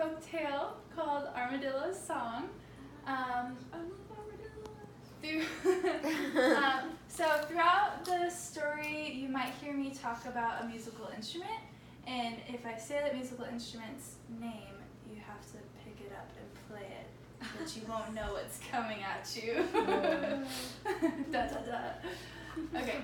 folk tale called Armadillo's Song. So throughout the story, you might hear me talk about a musical instrument, and if I say that musical instrument's name, you have to pick it up and play it, but you won't know what's coming at you. Da da da. Okay.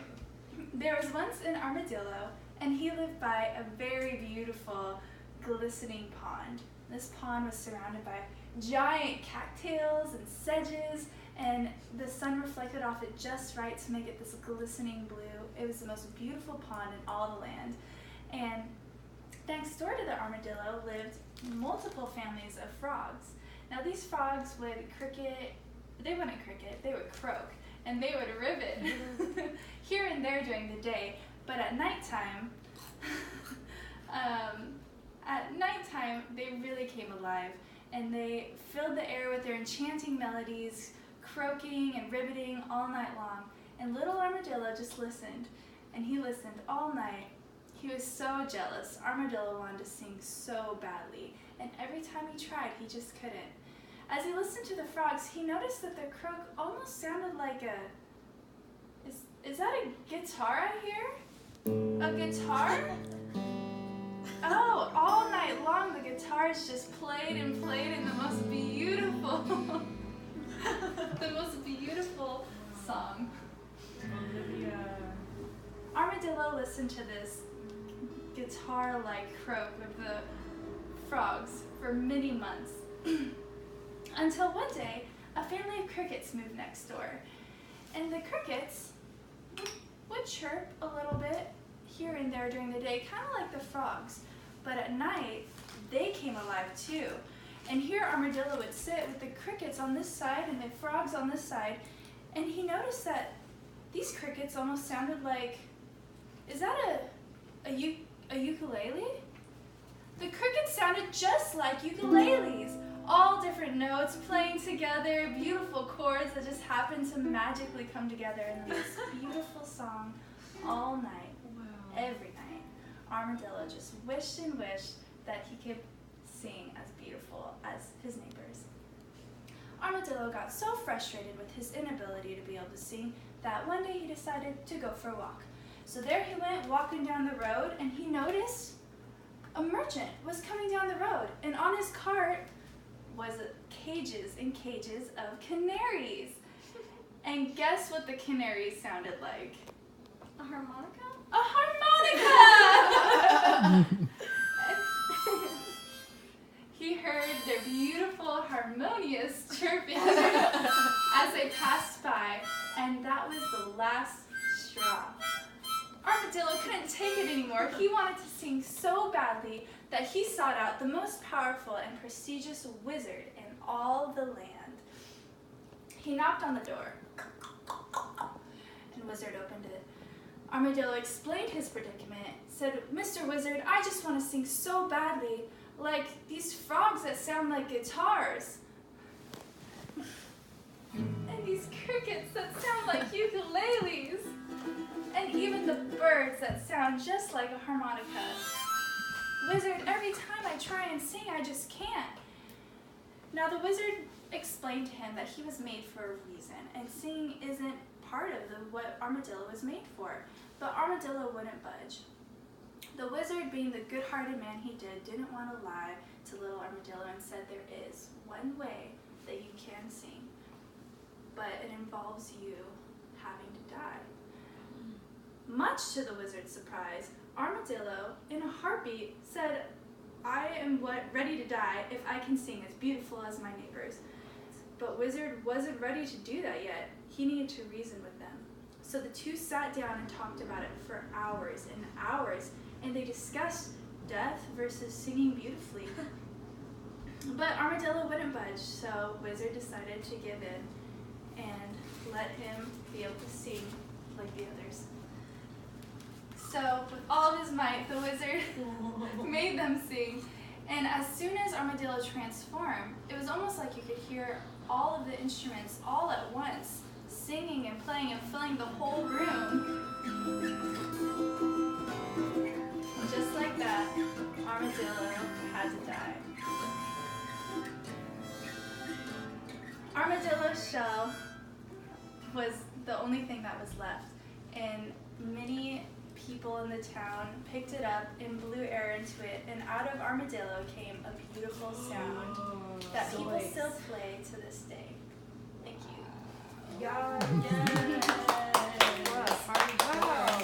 There was once an armadillo, and he lived by a very beautiful, glistening pond. This pond was surrounded by giant cattails and sedges, and the sun reflected off it just right to make it this glistening blue. It was the most beautiful pond in all the land. And next door to the armadillo lived multiple families of frogs. Now these frogs would cricket, they wouldn't cricket, they would croak, and they would ribbon here and there during the day, but at nighttime, they really came alive, and they filled the air with their enchanting melodies, croaking and ribbiting all night long. And little Armadillo just listened, and he listened all night. He was so jealous. Armadillo wanted to sing so badly, and every time he tried, he just couldn't. As he listened to the frogs, he noticed that their croak almost sounded like a... Is that a guitar I hear? A guitar? Oh, all night long the guitars just played and played in the most beautiful, song. Armadillo listened to this guitar-like croak of the frogs for many months, until one day a family of crickets moved next door, and the crickets would chirp a little bit here and there during the day, kind of like the frogs, but at night they came alive too. And here Armadillo would sit with the crickets on this side and the frogs on this side, and he noticed that these crickets almost sounded like, is that a ukulele? The crickets sounded just like ukuleles, all different notes playing together, beautiful chords that just happened to magically come together in this beautiful song all night. Wow. Every night. Armadillo just wished and wished that he could sing as beautiful as his neighbors. Armadillo got so frustrated with his inability to be able to sing that one day he decided to go for a walk. So there he went walking down the road, and he noticed a merchant was coming down the road, and on his cart was cages and cages of canaries. And guess what the canaries sounded like? A harmonica? A harmonica! He heard their beautiful, harmonious chirping as they passed by, and that was the last straw. Armadillo couldn't take it anymore. He wanted to sing so badly that he sought out the most powerful and prestigious wizard in all the land. He knocked on the door, and the wizard opened it. Armadillo explained his predicament, said, "Mr. Wizard, I just want to sing so badly, like these frogs that sound like guitars, and these crickets that sound like ukuleles, and even the birds that sound just like a harmonica. Wizard, every time I try and sing, I just can't." Now the wizard explained to him that he was made for a reason, and singing isn't part of what Armadillo was made for. But Armadillo wouldn't budge. The wizard, being the good-hearted man he didn't want to lie to little Armadillo, and said there is one way that you can sing, but it involves you having to die. Much to the wizard's surprise, Armadillo, in a heartbeat, said, "I am ready to die if I can sing as beautiful as my neighbors." But Wizard wasn't ready to do that yet. He needed to reason with them. So the two sat down and talked about it for hours and hours, and they discussed death versus singing beautifully. But Armadillo wouldn't budge, so Wizard decided to give in and let him be able to sing like the others. So with all of his might, the wizard made them sing. And as soon as Armadillo transformed, it was almost like you could hear all of the instruments all at once, singing and playing and filling the whole room. And just like that, Armadillo had to die. shell was the only thing that was left. And many people in the town picked it up and blew air into it, and out of Armadillo came a beautiful sound that people still play to this day. Thank you. Yeah.